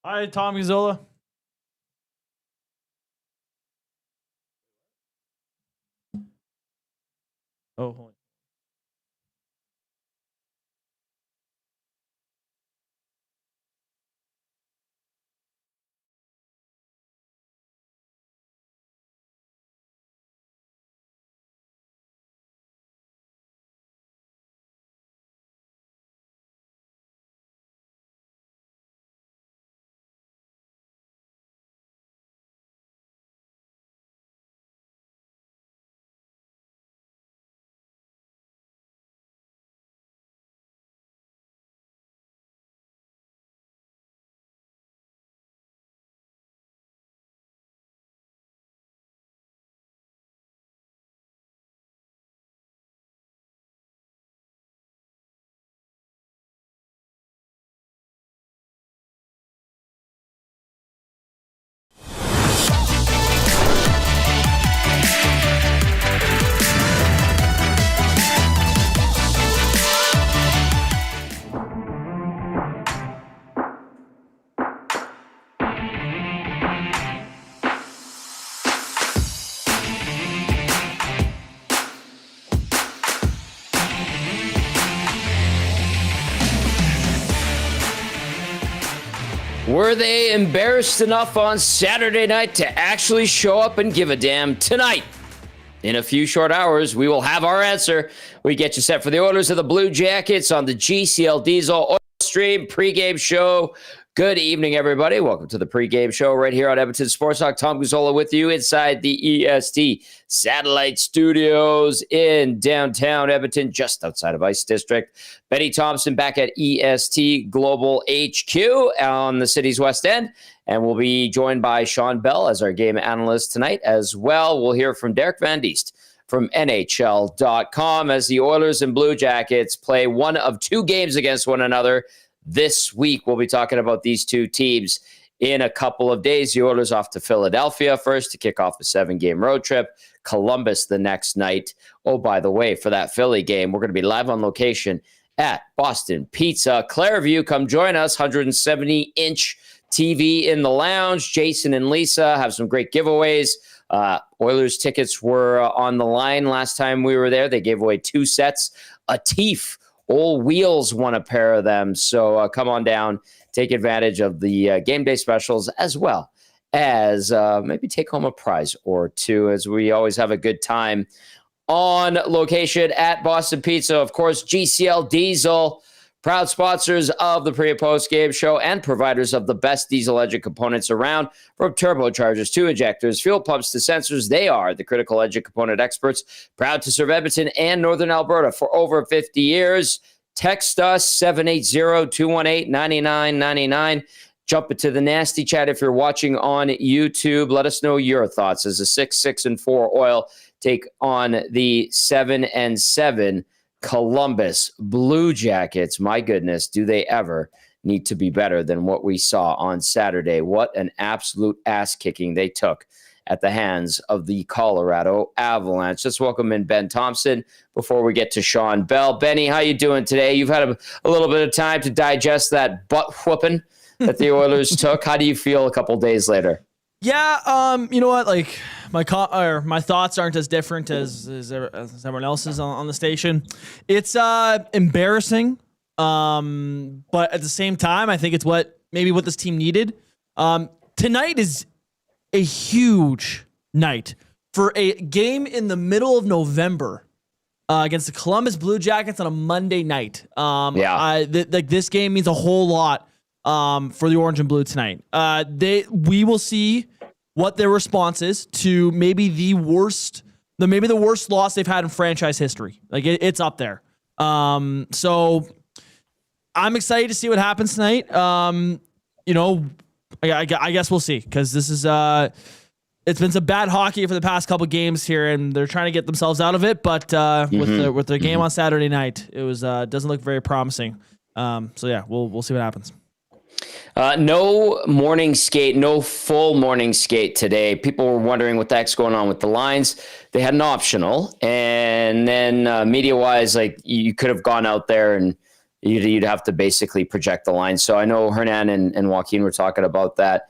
Hi, Tom Gazzola. Oh, hold on. Were they embarrassed enough on Saturday night to actually show up and give a damn? Tonight, in a few short hours, we will have our answer. We get you set for the Oilers of the Blue Jackets on the GCL Diesel Oil Stream pregame show. Good evening, everybody. Welcome to the pregame show right here on Edmonton Sports Talk. Tom Gazzola with you inside the EST Satellite Studios in downtown Edmonton, just outside of Ice District. Benny Thompson back at EST Global HQ on the city's west end. And we'll be joined by Shawn Belle as our game analyst tonight as well. We'll hear from Derek Van Diest from NHL.com as the Oilers and Blue Jackets play one of two games against one another this week. We'll be talking about these two teams in a couple of days. The Oilers off to Philadelphia first to kick off a 7-game road trip. Columbus the next night. Oh, by the way, for that Philly game, we're going to be live on location at Boston Pizza. Clairview, come join us. 170-inch TV in the lounge. Jason and Lisa have some great giveaways. Oilers tickets were on the line last time we were there. They gave away 2 sets. A Teef. Old Wheels won a pair of them. So come on down, take advantage of the game day specials as well as maybe take home a prize or two, as we always have a good time on location at Boston Pizza. Of course, GCL Diesel, proud sponsors of the pre- and post-game show and providers of the best diesel engine components around, from turbochargers to injectors, fuel pumps to sensors. They are the critical engine component experts, proud to serve Edmonton and Northern Alberta for over 50 years. Text us 780-218-9999. Jump into the nasty chat if you're watching on YouTube. Let us know your thoughts as the 6-6-4 Oil take on the 7-7 Columbus Blue Jackets. My goodness, do they ever need to be better than what we saw on Saturday? What an absolute ass-kicking they took at the hands of the Colorado Avalanche. Let's welcome in Ben Thompson before we get to Shawn Belle. Benny, how you doing today? You've had a little bit of time to digest that butt-whooping that the Oilers took. How do you feel a couple days later? Yeah, you know what? Like my thoughts aren't as different as everyone else's on the station. It's embarrassing, but at the same time, I think it's what this team needed. Tonight is a huge night for a game in the middle of November against the Columbus Blue Jackets on a Monday night. This game means a whole lot for the Orange and Blue tonight. We will see what their response is to maybe the worst loss they've had in franchise history. Like it's up there. So I'm excited to see what happens tonight. I guess we'll see, because this is it's been some bad hockey for the past couple games here, and they're trying to get themselves out of it. But with their game on Saturday night, it was doesn't look very promising. So yeah, we'll see what happens. No morning skate, no full morning skate today. People were wondering what the heck's going on with the lines. They had an optional, and then media-wise, like, you could have gone out there and you'd have to basically project the line. So I know Hernan and Joaquin were talking about that.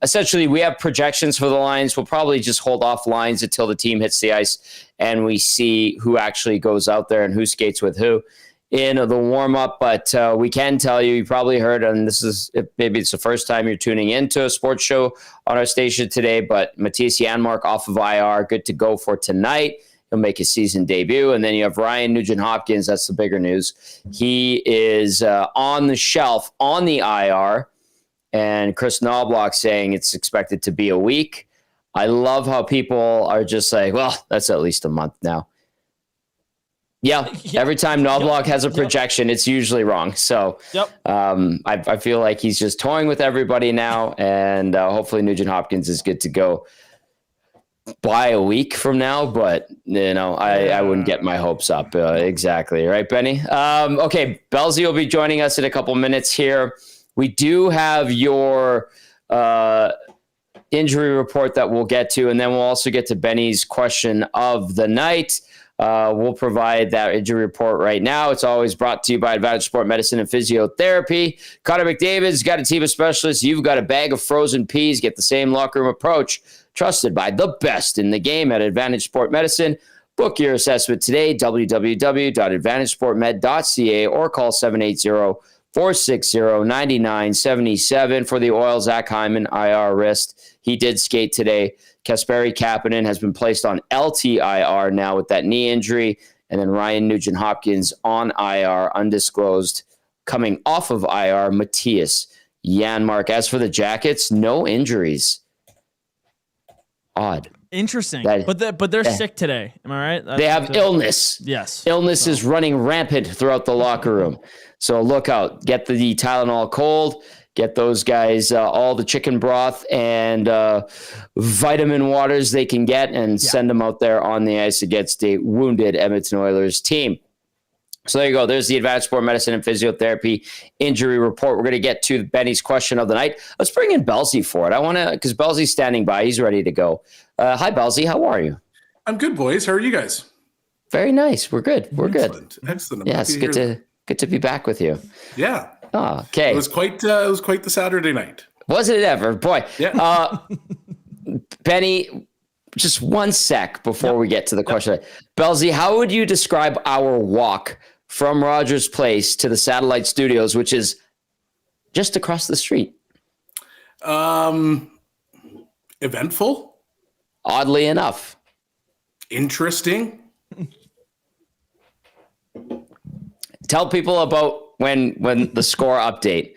Essentially, we have projections for the lines. We'll probably just hold off lines until the team hits the ice and we see who actually goes out there and who skates with who in the warm-up. But we can tell you probably heard, and this is maybe it's the first time you're tuning into a sports show on our station today, but Matthias Janmark off of IR, good to go for tonight. He'll make his season debut. And then you have Ryan Nugent-Hopkins. That's the bigger news. He is on the shelf on the IR. And Chris Knobloch saying it's expected to be a week. I love how people are just like, well, that's at least a month now. Yeah, every time Knobloch has a projection, it's usually wrong. So I feel like he's just toying with everybody now. And hopefully Nugent-Hopkins is good to go by a week from now, but I wouldn't get my hopes up. Exactly. Right, Benny? Okay. Belzy will be joining us in a couple minutes here. We do have your injury report that we'll get to, and then we'll also get to Benny's question of the night. We'll provide that injury report right now. It's always brought to you by Advantage Sport Medicine and Physiotherapy. Connor McDavid's got a team of specialists. You've got a bag of frozen peas. Get the same locker room approach. Trusted by the best in the game at Advantage Sport Medicine. Book your assessment today, www.advantagesportmed.ca, or call 780-460-9977 for the Oil Zach Hyman IR wrist. He did skate today. Kasperi Kapanen has been placed on LTIR now with that knee injury. And then Ryan Nugent-Hopkins on IR, undisclosed, coming off of IR, Matthias Janmark. As for the Jackets, no injuries. Odd. Interesting. But they're sick today. Am I right? They have illness. Yes. Illness is running rampant throughout the locker room. So look out. Get the Tylenol cold. Get those guys all the chicken broth and vitamin waters they can get and send them out there on the ice against a wounded Edmonton Oilers team. So there you go. There's the Advanced Sport Medicine and Physiotherapy injury report. We're going to get to Benny's question of the night. Let's bring in Belzy for it. Because Belzy's standing by. He's ready to go. Hi, Belzy. How are you? I'm good, boys. How are you guys? Very nice. We're good. Excellent. Excellent. Yeah, it's good to be back with you. Yeah. Oh, okay. It was quite the Saturday night. Wasn't it ever? Boy. Yeah. Benny, just one sec before we get to the question. Belzy, how would you describe our walk from Rogers Place to the Satellite Studios, which is just across the street? Eventful. Oddly enough. Interesting. Tell people about when the score update,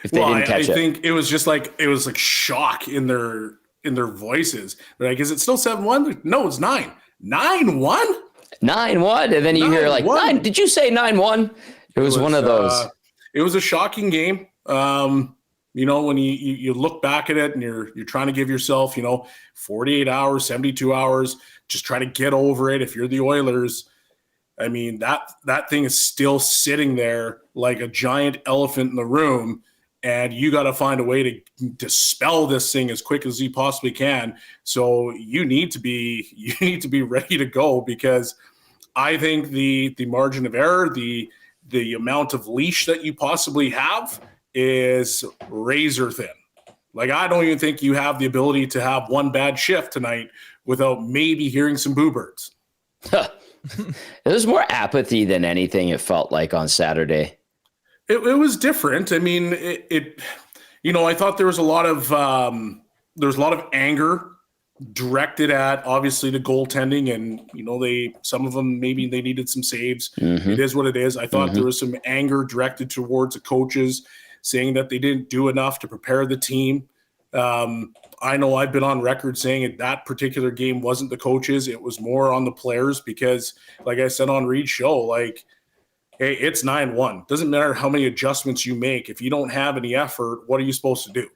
if they didn't catch it. I think it was just like shock in their voices. They're like, is it still 7-1? No, it's 9. 9-1? 9-1, and then you hear like 9. Did you say 9-1? It was one of those. It was a shocking game. When you look back at it and you're trying to give yourself 48 hours, 72 hours, just try to get over it. If you're the Oilers, I mean that thing is still sitting there like a giant elephant in the room, and you got to find a way to dispel this thing as quick as you possibly can. So you need to be ready to go, because I think the margin of error, the amount of leash that you possibly have is razor thin. Like, I don't even think you have the ability to have one bad shift tonight without maybe hearing some boo birds. It was more apathy than anything, it felt like, on Saturday. It was different. I mean, I thought there was a lot of anger directed at, obviously, the goaltending, and some of them, maybe they needed some saves. Mm-hmm. It is what it is. I thought there was some anger directed towards the coaches, saying that they didn't do enough to prepare the team. I know I've been on record saying that particular game wasn't the coaches. It was more on the players, because, like I said on Reed's show, like, hey, it's 9-1. Doesn't matter how many adjustments you make. If you don't have any effort, what are you supposed to do?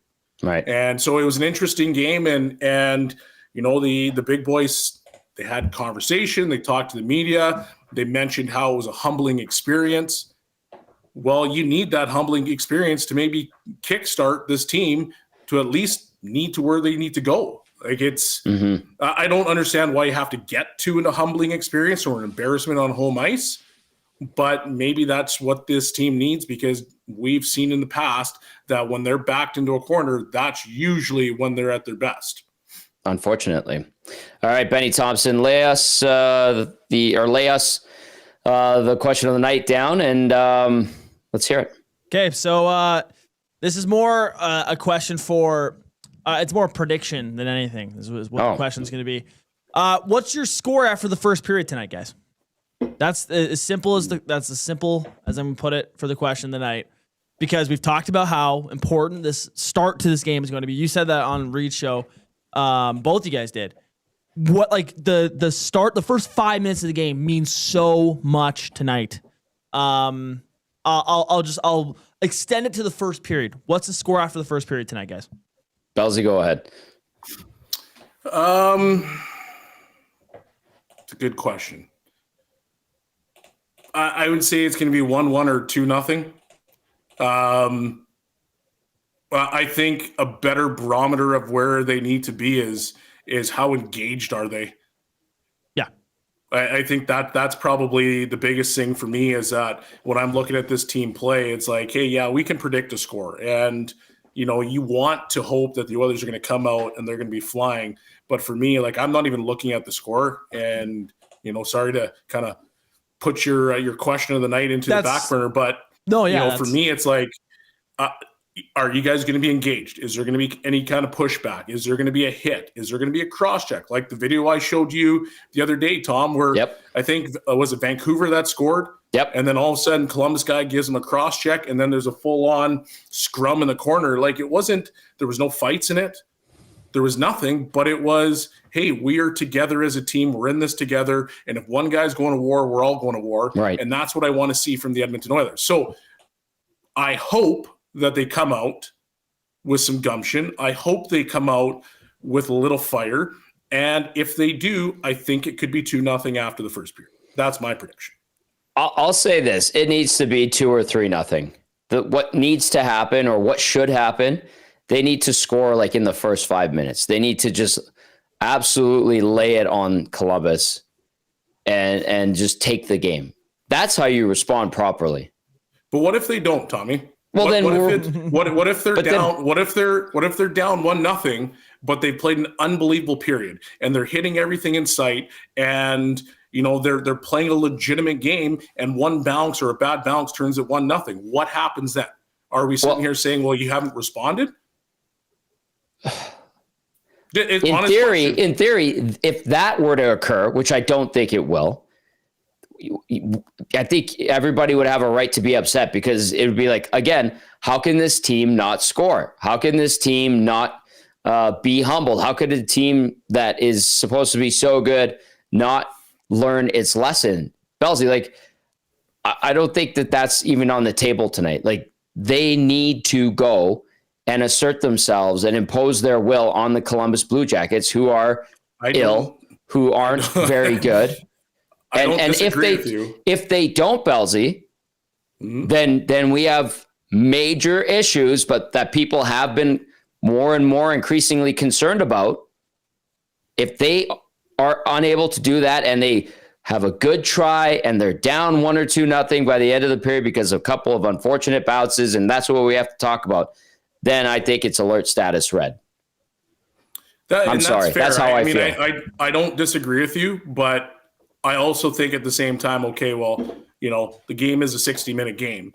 Right. And so it was an interesting game. And the big boys, they had conversation. They talked to the media. They mentioned how it was a humbling experience. Well, you need that humbling experience to maybe kickstart this team to at least need to where they need to go. Like, it's, I don't understand why you have to get to a humbling experience or an embarrassment on home ice. but maybe that's what this team needs, because we've seen in the past that when they're backed into a corner, that's usually when they're at their best. Unfortunately. All right, Benny Thompson, lay us the question of the night down, and let's hear it. Okay, so this is more a question for it's more a prediction than anything. This is what the question's going to be. What's your score after the first period tonight, guys? That's as simple as I'm going to put it for the question tonight, because we've talked about how important this start to this game is going to be. You said that on Reed's show. Both you guys did. What, like, the start, the first 5 minutes of the game means so much tonight. I'll extend it to the first period. What's the score after the first period tonight, guys? Belsey, go ahead. It's a good question. I would say it's going to be 1-1 or 2-0. I think a better barometer of where they need to be is how engaged are they? Yeah. I think that's probably the biggest thing for me, is that when I'm looking at this team play, it's like, hey, yeah, we can predict a score. And, you want to hope that the Oilers are going to come out and they're going to be flying. But for me, like, I'm not even looking at the score. And, sorry to kind of put your question of the night into the back burner, but for me, it's like, are you guys going to be engaged? Is there going to be any kind of pushback? Is there going to be a hit? Is there going to be a cross check? Like the video I showed you the other day, Tom, where I think, was it Vancouver that scored? Yep. And then all of a sudden Columbus guy gives him a cross check, and then there's a full on scrum in the corner. Like, there was no fights in it. There was nothing, but it was, hey, we are together as a team. We're in this together. And if one guy's going to war, we're all going to war. Right. And that's what I want to see from the Edmonton Oilers. So I hope that they come out with some gumption. I hope they come out with a little fire. And if they do, I think it could be 2-0 after the first period. That's my prediction. I'll say this. It needs to be 2 or 3-0. What needs to happen, or what should happen, they need to score like in the first 5 minutes. They need to just absolutely lay it on Columbus and just take the game. That's how you respond properly. But what if they don't, Tommy? Well, what if they're down? What if they're down 1-0, but they played an unbelievable period and they're hitting everything in sight, and they're playing a legitimate game, and one bounce or a bad bounce turns it 1-0. What happens then? Are we sitting here saying, well, you haven't responded? In theory, if that were to occur, which I don't think it will, I think everybody would have a right to be upset, because it would be like, again, how can this team not score? How can this team not be humbled? How could a team that is supposed to be so good not learn its lesson? Belsey, like, I don't think that that's even on the table tonight. Like, they need to go and assert themselves and impose their will on the Columbus Blue Jackets, who are ill, who aren't very good. And if they don't, Belsey, then we have major issues, but that people have been more and more increasingly concerned about. If they are unable to do that, and they have a good try and they're down 1 or 2-0 by the end of the period because of a couple of unfortunate bounces, and that's what we have to talk about, then I think it's alert status red. I'm sorry. That's how I feel. I don't disagree with you, but I also think at the same time, okay, well, the game is a 60-minute game.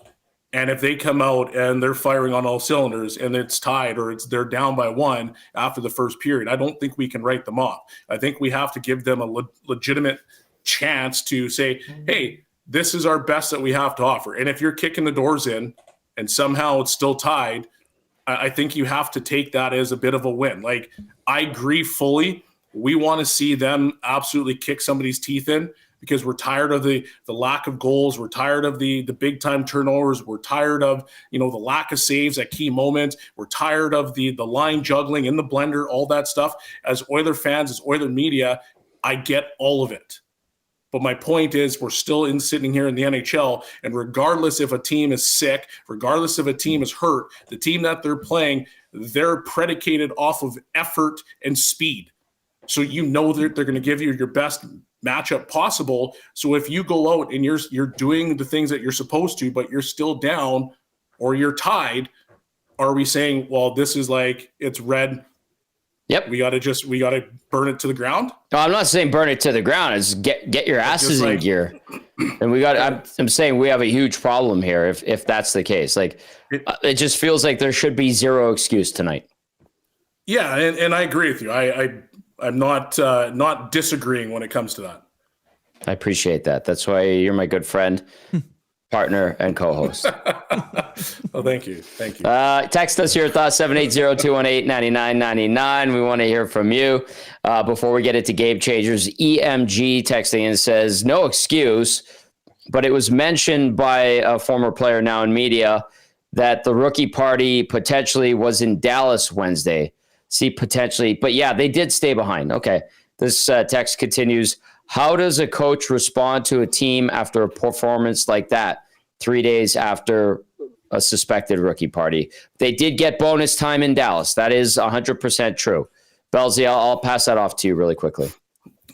And if they come out and they're firing on all cylinders and it's tied, or they're down by 1 after the first period, I don't think we can write them off. I think we have to give them a legitimate chance to say, hey, this is our best that we have to offer. And if you're kicking the doors in and somehow it's still tied, I think you have to take that as a bit of a win. Like, I agree fully. We want to see them absolutely kick somebody's teeth in, because we're tired of the lack of goals. We're tired of the big time turnovers. We're tired of, the lack of saves at key moments. We're tired of the line juggling in the blender, all that stuff. As Oiler fans, as Oiler media, I get all of it. But my point is, we're still sitting here in the NHL, and regardless if a team is sick, regardless if a team is hurt, the team that they're playing, they're predicated off of effort and speed. So they're going to give you your best matchup possible. So if you go out and you're doing the things that you're supposed to, but you're still down or you're tied, are we saying, well, this is like, it's red? Yep. We got to burn it to the ground. No, I'm not saying burn it to the ground. It's get your asses in gear. And I'm saying we have a huge problem here if that's the case. Like, it just feels like there should be zero excuse tonight. Yeah, and I agree with you. I'm not disagreeing when it comes to that. I appreciate that. That's why you're my good friend, partner, and co-host. Well, thank you. Text us your thoughts, 780-218-9999. We want to hear from you. Before we get into game changers, EMG texting and says, no excuse, but it was mentioned by a former player now in media that the rookie party potentially was in Dallas Wednesday. See, potentially, but yeah, they did stay behind. Okay. This text continues. How does a coach respond to a team after a performance like that 3 days after a suspected rookie party? They did get bonus time in Dallas. That is 100% true. Belzy, I'll pass that off to you really quickly.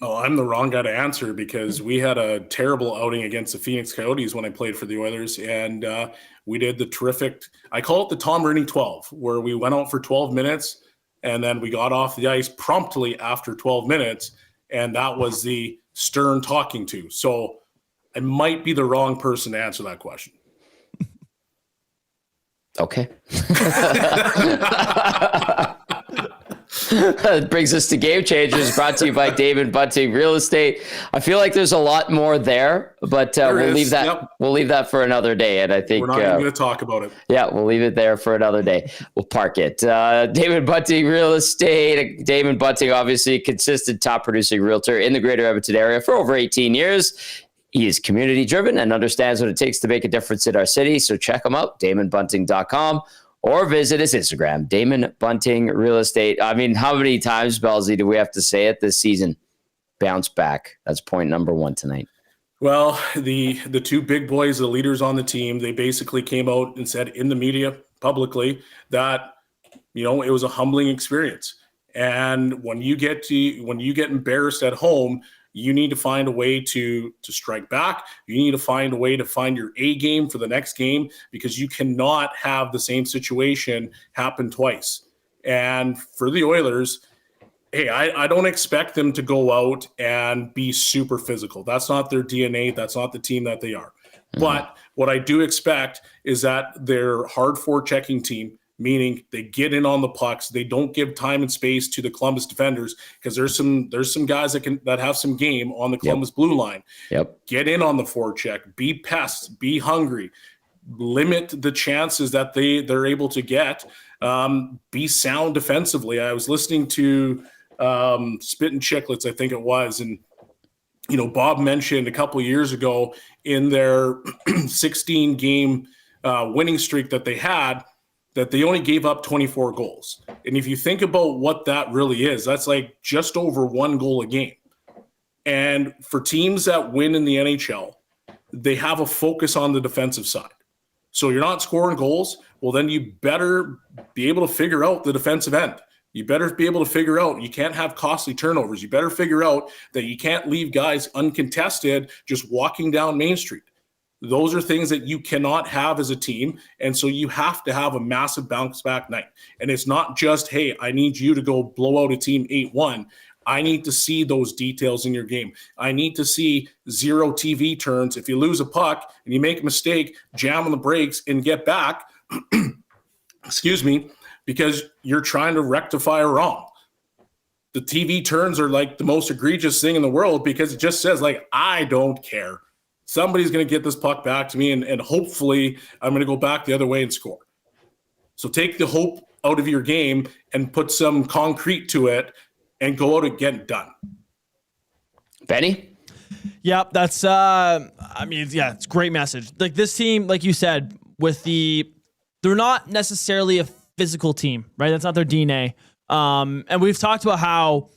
Oh, I'm the wrong guy to answer because we had a terrible outing against the Phoenix Coyotes when I played for the Oilers, and we did the terrific, I call it the Tom Brady 12, where we went out for 12 minutes and then we got off the ice promptly after 12 minutes, and that was the stern talking to. So I might be the wrong person to answer that question. Okay. That brings us to Game Changers, brought to you by Damon Bunting Real Estate. I feel like there's a lot more there, but we'll leave that. Yep. We'll leave that for another day. And I think we're not even going to talk about it. Yeah, we'll leave it there for another day. We'll park it. Damon Bunting Real Estate. Damon Bunting, obviously, consistent top producing realtor in the Greater Edmonton area for over 18 years. He is community driven and understands what it takes to make a difference in our city. So check him out, DamonBunting.com. Or visit his Instagram, Damon Bunting Real Estate. I mean, how many times, Belzy, do we have to say it this season? Bounce back. That's point number one tonight. Well, the two big boys, the leaders on the team, they basically came out and said in the media publicly that, it was a humbling experience. And when you get embarrassed at home, you need to find a way to strike back. You need to find a way to find your A game for the next game, because you cannot have the same situation happen twice. And for the Oilers, hey, I don't expect them to go out and be super physical. That's not their DNA. That's not the team that they are. Mm-hmm. But what I do expect is that they're hard forechecking team, meaning they get in on the pucks. They don't give time and space to the Columbus defenders, because there's some guys that have some game on the Columbus blue line. Yep. Get in on the forecheck. Be pests. Be hungry. Limit the chances that they're able to get. Be sound defensively. I was listening to Spit and Chicklets, I think it was, and Bob mentioned a couple of years ago in their 16 game winning streak that they had, that they only gave up 24 goals. And if you think about what that really is, that's like just over 1 goal a game. And for teams that win in the NHL, they have a focus on the defensive side. So you're not scoring goals, well, then you better be able to figure out the defensive end. You better be able to figure out you can't have costly turnovers. You better figure out that you can't leave guys uncontested just walking down Main Street. Those are things that you cannot have as a team. And so you have to have a massive bounce back night. And it's not just, hey, I need you to go blow out a team 8-1. I need to see those details in your game. I need to see 0 TV turns. If you lose a puck and you make a mistake, jam on the brakes and get back, excuse me, because you're trying to rectify a wrong. The TV turns are like the most egregious thing in the world, because it just says, like, I don't care. Somebody's going to get this puck back to me, and hopefully I'm going to go back the other way and score. So take the hope out of your game and put some concrete to it and go out and get it done. Benny? Yep, that's, it's a great message. Like, this team, like you said, they're not necessarily a physical team, right? That's not their DNA. And we've talked about how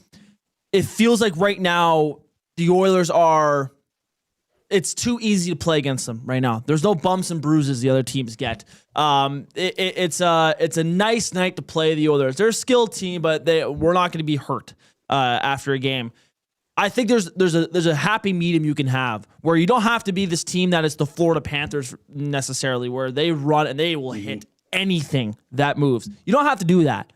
it feels like right now the Oilers it's too easy to play against them right now. There's no bumps and bruises the other teams get. It's a nice night to play the Oilers. They're a skilled team, but we're not going to be hurt after a game. I think there's a happy medium you can have where you don't have to be this team that is the Florida Panthers necessarily, where they run and they will hit anything that moves. You don't have to do that,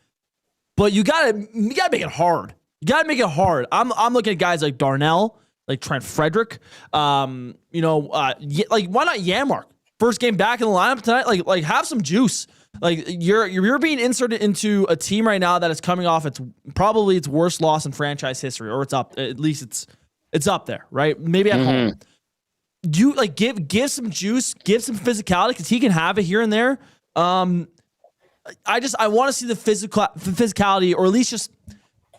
but you gotta make it hard. You gotta make it hard. I'm looking at guys like Darnell, like Trent Frederick. Why not Yanmark? First game back in the lineup tonight. Like have some juice. Like you're being inserted into a team right now that is coming off its worst loss in franchise history, or it's up, at least it's up there, right? Maybe at home. You like give some juice, give some physicality, because he can have it here and there. I want to see the physicality, or at least just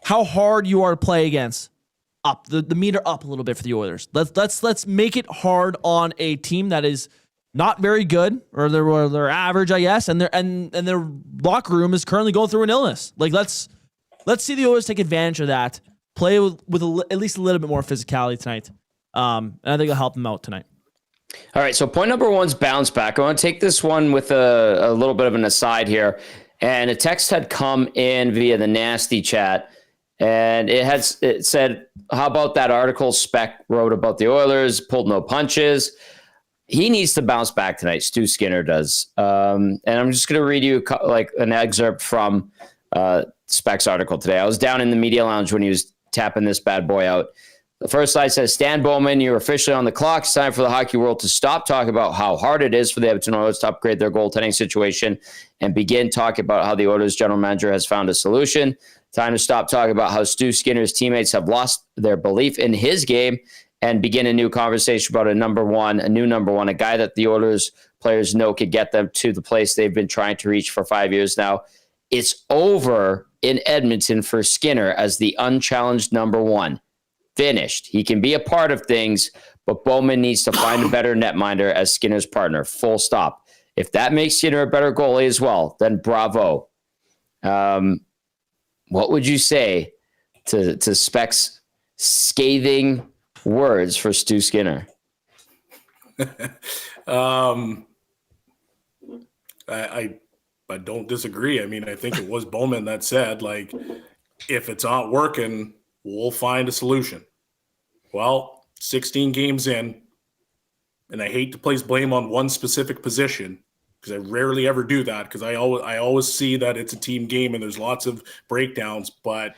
how hard you are to play against. Up the meter up a little bit for the Oilers. Let's make it hard on a team that is not very good, or they're average, I guess, and their locker room is currently going through an illness. Like let's see the Oilers take advantage of that. Play with at least a little bit more physicality tonight, and I think it'll help them out tonight. All right, so point number 1's bounce back. I want to take this one with a little bit of an aside here, and a text had come in via the nasty chat, and it said, "How about that article Spec wrote about the Oilers pulled no punches?" He needs to bounce back tonight. Stu Skinner does. And I'm just going to read you like an excerpt from Spec's article today. I was down in the media lounge when he was tapping this bad boy out. The first slide says, Stan Bowman, you're officially on the clock. It's time for the hockey world to stop talking about how hard it is for the Edmonton Oilers to upgrade their goaltending situation and begin talking about how the Oilers general manager has found a solution. Time to stop talking about how Stu Skinner's teammates have lost their belief in his game and begin a new conversation about a new number one, a guy that the Oilers players know could get them to the place they've been trying to reach for 5 years now. It's over in Edmonton for Skinner as the unchallenged number one. Finished. He can be a part of things, but Bowman needs to find a better netminder as Skinner's partner. Full stop. If that makes Skinner a better goalie as well, then bravo. What would you say to Spec's scathing words for Stu Skinner? I don't disagree. I mean, I think it was Bowman that said, like, if it's not working, we'll find a solution. Well, 16 games in, and I hate to place blame on one specific position because I rarely ever do that, because I always see that it's a team game and there's lots of breakdowns, but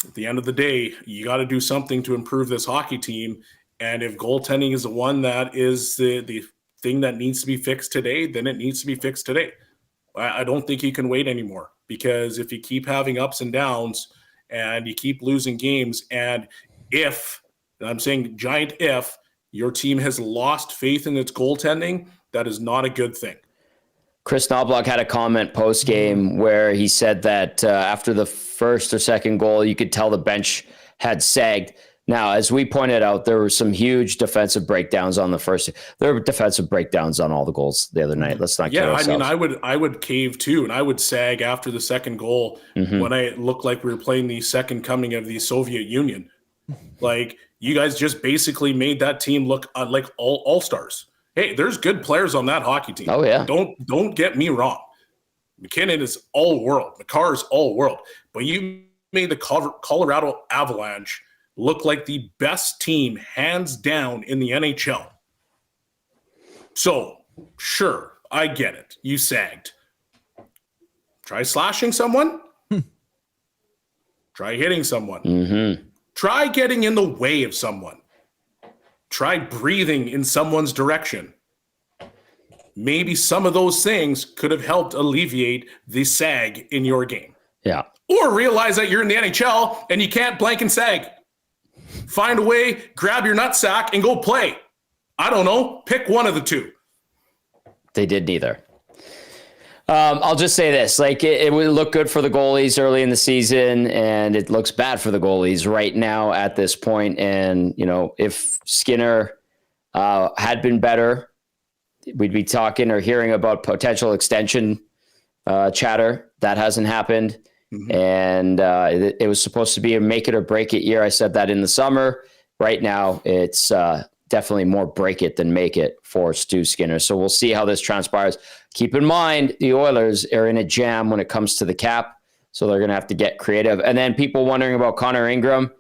at the end of the day, you got to do something to improve this hockey team. And if goaltending is the one that is the thing that needs to be fixed today, then it needs to be fixed today. I don't think you can wait anymore, because if you keep having ups and downs and you keep losing games, and I'm saying giant if, your team has lost faith in its goaltending, that is not a good thing. Chris Knobloch had a comment post-game where he said that after the first or second goal, you could tell the bench had sagged. Now, as we pointed out, there were some huge defensive breakdowns on the first. There were defensive breakdowns on all the goals the other night. Let's not kid ourselves. I mean, I would cave too, and I would sag after the second goal when it looked like we were playing the second coming of the Soviet Union. Like, you guys just basically made that team look like all-stars. Hey, there's good players on that hockey team. Oh, yeah. Don't get me wrong. McKinnon is all-world. McCarr is all-world. But you made the Colorado Avalanche look like the best team, hands down, in the NHL. So, sure, I get it. You sagged. Try slashing someone. Try hitting someone. Try getting in the way of someone. Try breathing in someone's direction. Maybe some of those things could have helped alleviate the sag in your game. Yeah. Or realize that you're in the NHL and you can't blank and sag. Find a way, grab your nutsack, and go play. I don't know. Pick one of the two. They did neither. I'll just say this. Like, it would look good for the goalies early in the season, and it looks bad for the goalies right now at this point. And, you know, if Skinner had been better, we'd be talking or hearing about potential extension chatter. That hasn't happened. And it was supposed to be a make it or break it year. I said that in the summer. Right now, it's definitely more break it than make it for Stu Skinner. So we'll see how this transpires. Keep in mind, the Oilers are in a jam when it comes to the cap, so they're going to have to get creative. And then people wondering about Connor Ingram.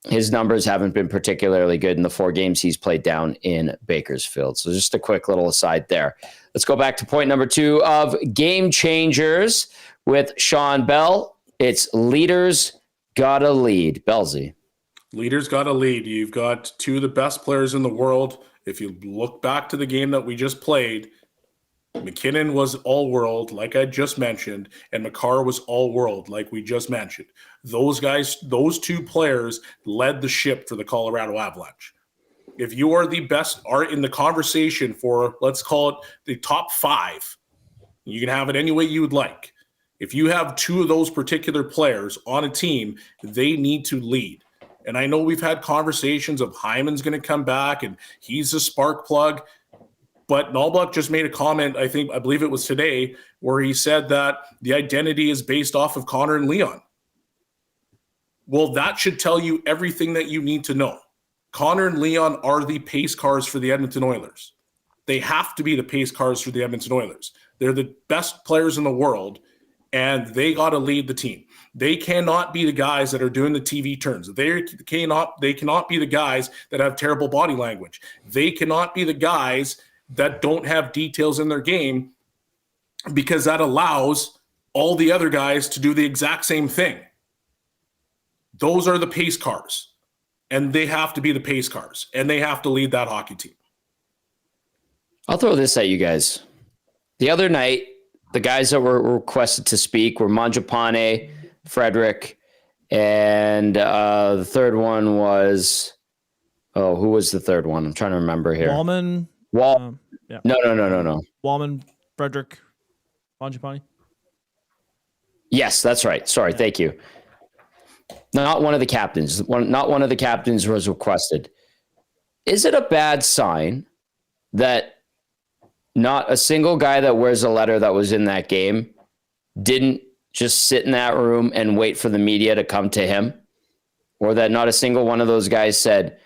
his numbers haven't been particularly good in the 4 games he's played down in Bakersfield. So just a quick little aside there. Let's go back to point number 2 of game changers with Shawn Belle. It's leaders gotta lead. Bellsy. Leaders gotta lead. You've got 2 of the best players in the world. If you look back to the game that we just played, McKinnon was all-world, like I just mentioned, and McCarr was all-world, like we just mentioned. Those guys, those 2 players led the ship for the Colorado Avalanche. If you are the best, are in the conversation for, let's call it the top 5, you can have it any way you would like. If you have 2 of those particular players on a team, they need to lead. And I know we've had conversations of Hyman's going to come back and he's a spark plug. But Nalbuck just made a comment, I believe it was today, where he said that the identity is based off of Connor and Leon. Well, that should tell you everything that you need to know. Connor and Leon are the pace cars for the Edmonton Oilers. They have to be the pace cars for the Edmonton Oilers. They're the best players in the world, and they got to lead the team. They cannot be the guys that are doing the TV turns. They cannot be the guys that have terrible body language. They cannot be the guys that don't have details in their game, because that allows all the other guys to do the exact same thing. Those are the pace cars, and they have to be the pace cars, and they have to lead that hockey team. I'll throw this at you guys. The other night, the guys that were requested to speak were Mangiapane, Frederick, and the third one was, who was the third one? I'm trying to remember here. Wallman. Yeah. No. Wallman, Frederick, Mangiapane. Yes, that's right. Sorry, thank you. Not one of the captains. Not one of the captains was requested. Is it a bad sign that not a single guy that wears a letter that was in that game didn't just sit in that room and wait for the media to come to him? Or that not a single one of those guys said,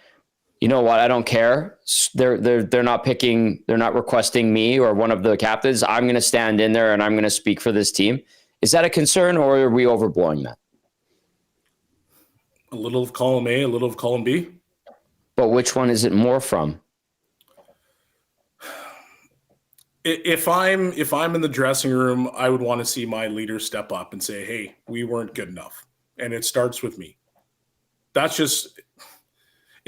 you know what, I don't care. They're not requesting me or one of the captains. I'm going to stand in there and I'm going to speak for this team. Is that a concern, or are we overblowing that? A little of column A, a little of column B. But which one is it more from? If I'm in the dressing room, I would want to see my leader step up and say, hey, we weren't good enough. And it starts with me. That's just...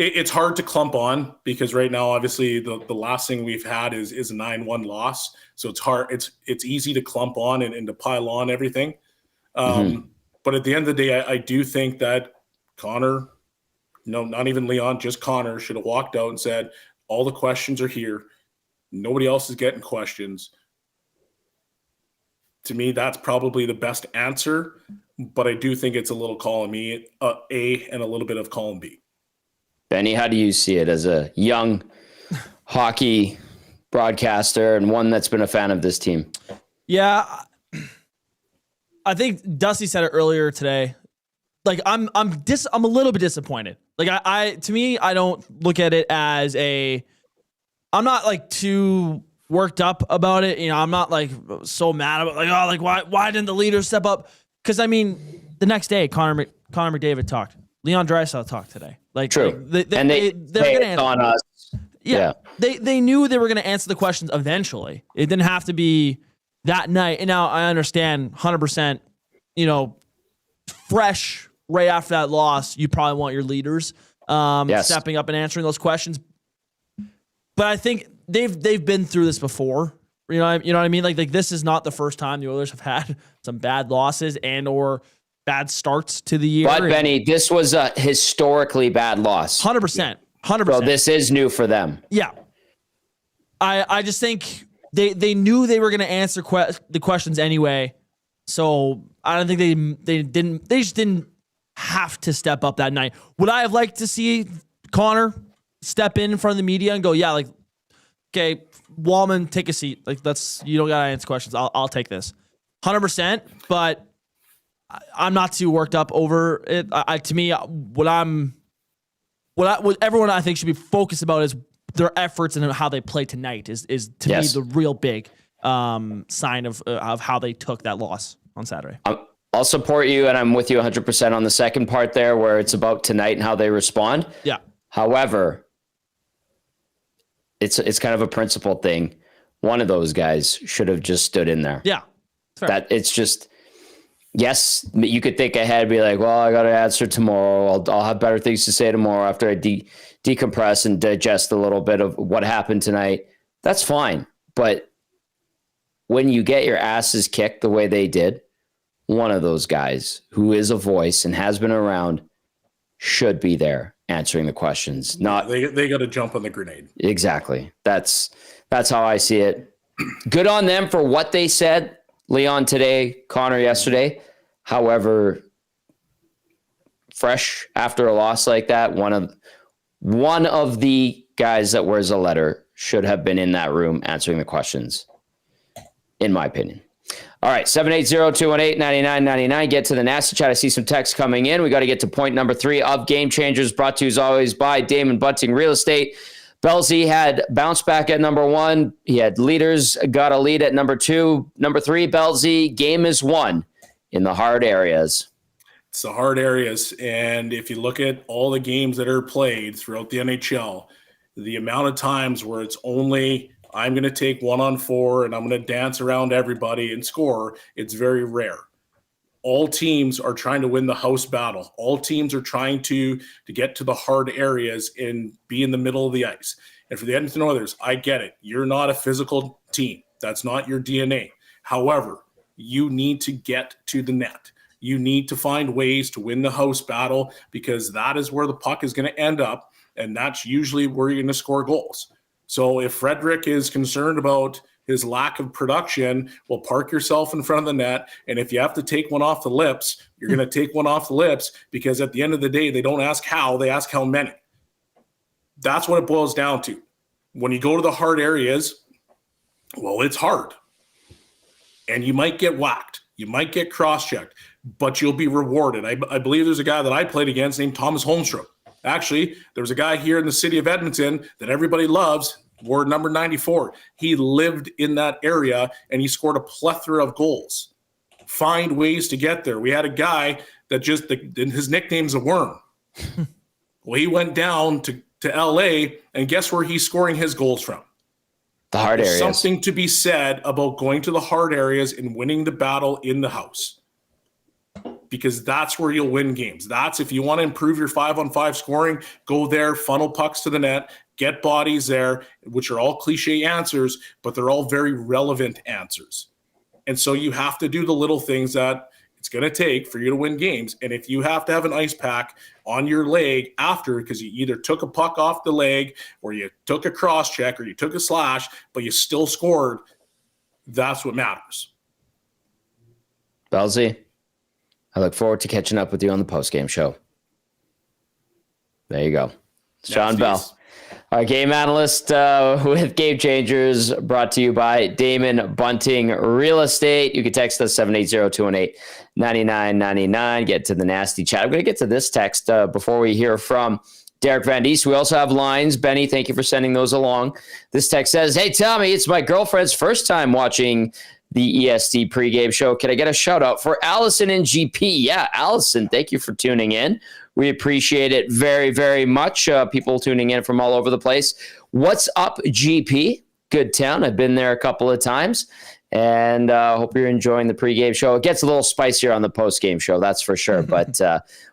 It's hard to clump on, because right now, obviously, the last thing we've had is a 9-1 loss. So it's hard. It's easy to clump on and to pile on everything. But at the end of the day, I do think that Connor, no, not even Leon, just Connor, should have walked out and said, all the questions are here. Nobody else is getting questions. To me, that's probably the best answer. But I do think it's a little column A and a little bit of column B. Benny, how do you see it as a young hockey broadcaster and one that's been a fan of this team? Yeah, I think Dusty said it earlier today. Like I'm a little bit disappointed. Like to me, I don't look at it as I'm not like too worked up about it. You know, I'm not like so mad about why didn't the leader step up? Because I mean, the next day, Connor McDavid talked. Leon Draisaitl talked today. True. They're going to answer on us. Yeah. They knew they were going to answer the questions eventually. It didn't have to be that night. And now I understand 100%, fresh right after that loss, you probably want your leaders stepping up and answering those questions. But I think they've been through this before. You know what I mean? Like this is not the first time the Oilers have had some bad losses and or bad starts to the year. But Benny, this was a historically bad loss. 100%. 100%. So this is new for them. Yeah. I just think they knew they were going to answer the questions anyway. So I don't think they just didn't have to step up that night. Would I have liked to see Connor step in front of the media and go, yeah, like, okay, Wallman, take a seat. Like you don't got to answer questions. I'll take this. 100%. But I'm not too worked up over it. To me, what everyone I think should be focused about is their efforts and how they play tonight is to me the real big sign of how they took that loss on Saturday. I'll support you, and I'm with you 100% on the second part there, where it's about tonight and how they respond. Yeah. However, it's kind of a principle thing. One of those guys should have just stood in there. Yeah. That it's just, yes, you could think ahead, be like, well, I got to answer tomorrow. I'll have better things to say tomorrow after I decompress and digest a little bit of what happened tonight. That's fine. But when you get your asses kicked the way they did, one of those guys who is a voice and has been around should be there answering the questions. Not they got to jump on the grenade. Exactly. That's how I see it. Good on them for what they said. Leon today, Connor yesterday. However, fresh after a loss like that, one of the guys that wears a letter should have been in that room answering the questions, in my opinion. All right, 780-218-9999. Get to the nasty chat. I see some text coming in. We got to get to point number 3 of Game Changers, brought to you as always by Damon Bunting Real Estate. Bellsy had bounce back at number 1. He had leaders, got a lead at number 2. Number 3, Bellsy, game is won in the hard areas. It's the hard areas. And if you look at all the games that are played throughout the NHL, the amount of times where it's only I'm going to take 1-on-4 and I'm going to dance around everybody and score, it's very rare. All teams are trying to win the house battle. All teams are trying to get to the hard areas and be in the middle of the ice. And for the Edmonton Oilers, I get it. You're not a physical team. That's not your DNA. However, you need to get to the net. You need to find ways to win the house battle because that is where the puck is going to end up, and that's usually where you're going to score goals. So if Frederick is concerned about his lack of production, well, park yourself in front of the net. And if you have to take one off the lips, you're going to take one off the lips because at the end of the day, they don't ask how, they ask how many. That's what it boils down to. When you go to the hard areas, well, it's hard. And you might get whacked. You might get cross-checked, but you'll be rewarded. I believe there's a guy that I played against named Thomas Holmstrom. Actually, there was a guy here in the city of Edmonton that everybody loves, wore number 94. He lived in that area, and he scored a plethora of goals. Find ways to get there. We had a guy that his nickname's a worm. Well, he went down to L.A., and guess where he's scoring his goals from? The hard areas. There's something to be said about going to the hard areas and winning the battle in the house. Because that's where you'll win games. That's if you want to improve your 5-on-5 scoring, go there, funnel pucks to the net, get bodies there, which are all cliche answers, but they're all very relevant answers. And so you have to do the little things that it's going to take for you to win games. And if you have to have an ice pack on your leg after, because you either took a puck off the leg or you took a cross check or you took a slash, but you still scored, that's what matters. Bellsy, I look forward to catching up with you on the post-game show. There you go. Shawn Belle, our game analyst with Game Changers, brought to you by Damon Bunting Real Estate. You can text us 780-218-9999. Get to the nasty chat. I'm going to get to this text before we hear from Derek Van Diest. We also have lines. Benny, thank you for sending those along. This text says, hey, Tommy, it's my girlfriend's first time watching the EST pregame show. Can I get a shout out for Allison and GP? Yeah, Allison, thank you for tuning in. We appreciate it very, very much. People tuning in from all over the place. What's up, GP? Good town. I've been there a couple of times, and hope you're enjoying the pregame show. It gets a little spicier on the postgame show, that's for sure, but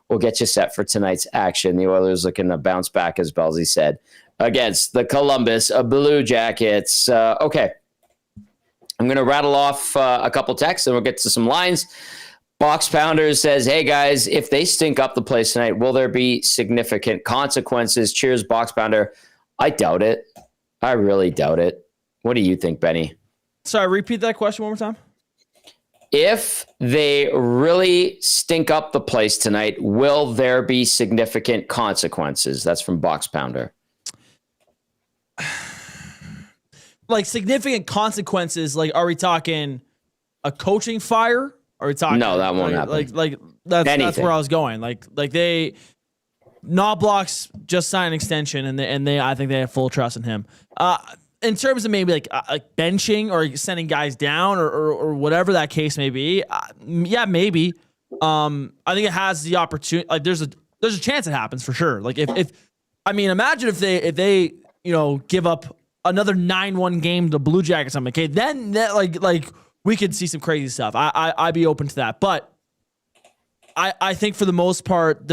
we'll get you set for tonight's action. The Oilers looking to bounce back, as Bellsy said, against the Columbus Blue Jackets. Okay. I'm going to rattle off a couple texts and we'll get to some lines. Box Pounder says, hey guys, if they stink up the place tonight, will there be significant consequences? Cheers, Box Pounder. I doubt it. I really doubt it. What do you think, Benny? Sorry, repeat that question one more time. If they really stink up the place tonight, will there be significant consequences? That's from Box Pounder. Like significant consequences, like are we talking a coaching fire? Are we talking No, that won't happen. Like that's where I was going. Like they Knobloch's just signed an extension and they I think they have full trust in him. In terms of maybe like benching or sending guys down or whatever that case may be, yeah, maybe. I think it has the opportunity. Like there's a chance it happens for sure. Like if I mean, imagine if they give up another 9-1 game to Blue Jackets. I'm okay. Then that like we could see some crazy stuff. I'd be open to that. But I think for the most part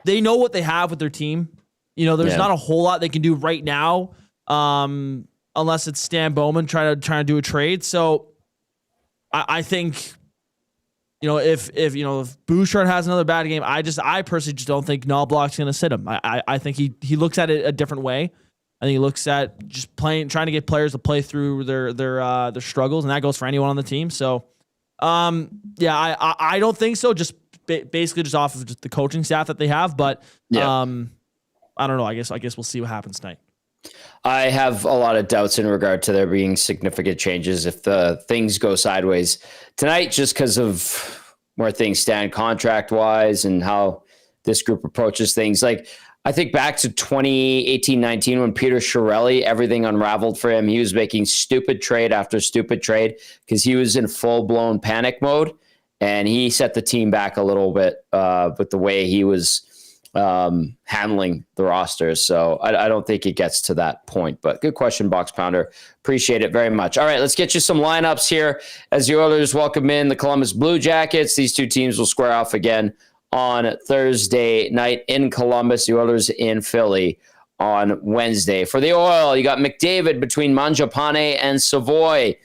they know what they have with their team. There's not a whole lot they can do right now, unless it's Stan Bowman trying to do a trade. So I think. If Bouchard has another bad game, I personally just don't think Knobloch's going to sit him. I think he looks at it a different way. I think he looks at just trying to get players to play through their struggles, and that goes for anyone on the team. So, I don't think so. Just basically just off of just the coaching staff that they have, but I don't know. I guess we'll see what happens tonight. I have a lot of doubts in regard to there being significant changes if the things go sideways tonight, just because of where things stand contract-wise and how this group approaches things. Like, I think back to 2018-19 when Peter Chiarelli, everything unraveled for him. He was making stupid trade after stupid trade because he was in full-blown panic mode, and he set the team back a little bit with the way he was handling the rosters. So I don't think it gets to that point, but good question, Box Pounder. Appreciate it very much. All right, let's get you some lineups here as the Oilers welcome in the Columbus Blue Jackets. These two teams will square off again on Thursday night in Columbus. The Oilers in Philly on Wednesday. For the Oil, you got McDavid between Mangiapane and Savoy.